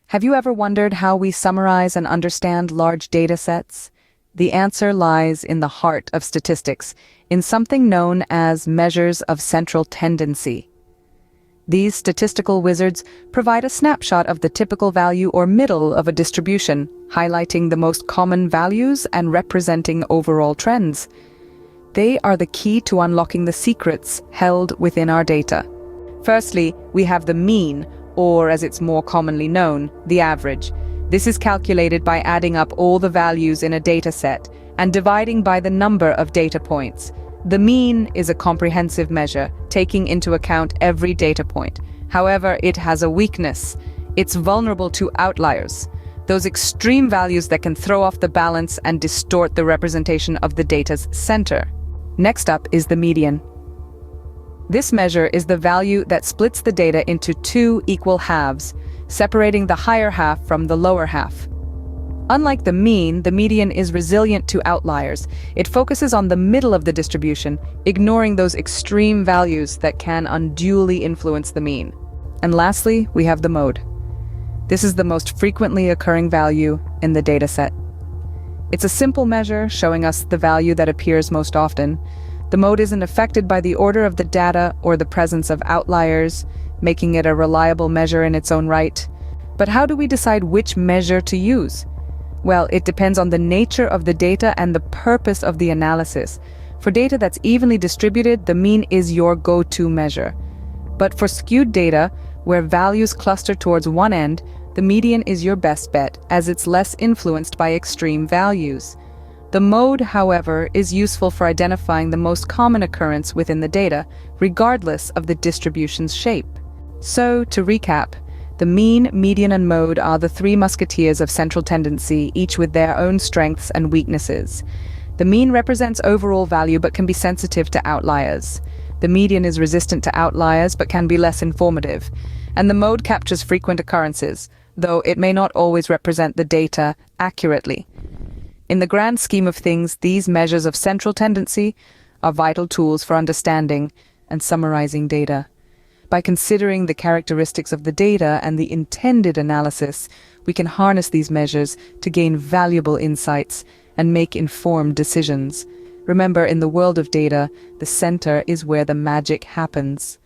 Have you ever wondered how we summarize and understand large data sets? The answer lies in the heart of statistics, in something known as measures of central tendency. These statistical wizards provide a snapshot of the typical value or middle of a distribution, highlighting the most common values and representing overall trends. They are the key to unlocking the secrets held within our data. Firstly, we have the mean, or as it's more commonly known, the average. This is calculated by adding up all the values in a data set and dividing by the number of data points. The mean is a comprehensive measure, taking into account every data point. However, it has a weakness. It's vulnerable to outliers, those extreme values that can throw off the balance and distort the representation of the data's center. Next up is the median. This measure is the value that splits the data into two equal halves, separating the higher half from the lower half. Unlike the mean, the median is resilient to outliers. It focuses on the middle of the distribution, ignoring those extreme values that can unduly influence the mean. And lastly, we have the mode. This is the most frequently occurring value in the dataset. It's a simple measure showing us the value that appears most often. The mode isn't affected by the order of the data or the presence of outliers, making it a reliable measure in its own right. But how do we decide which measure to use? Well, it depends on the nature of the data and the purpose of the analysis. For data that's evenly distributed, the mean is your go-to measure. But for skewed data, where values cluster towards one end, the median is your best bet, as it's less influenced by extreme values. The mode, however, is useful for identifying the most common occurrence within the data, regardless of the distribution's shape. So, to recap, the mean, median, and mode are the three musketeers of central tendency, each with their own strengths and weaknesses. The mean represents overall value but can be sensitive to outliers. The median is resistant to outliers but can be less informative. And the mode captures frequent occurrences, though it may not always represent the data accurately. In the grand scheme of things, these measures of central tendency are vital tools for understanding and summarizing data. By considering the characteristics of the data and the intended analysis, we can harness these measures to gain valuable insights and make informed decisions. Remember, in the world of data, the center is where the magic happens.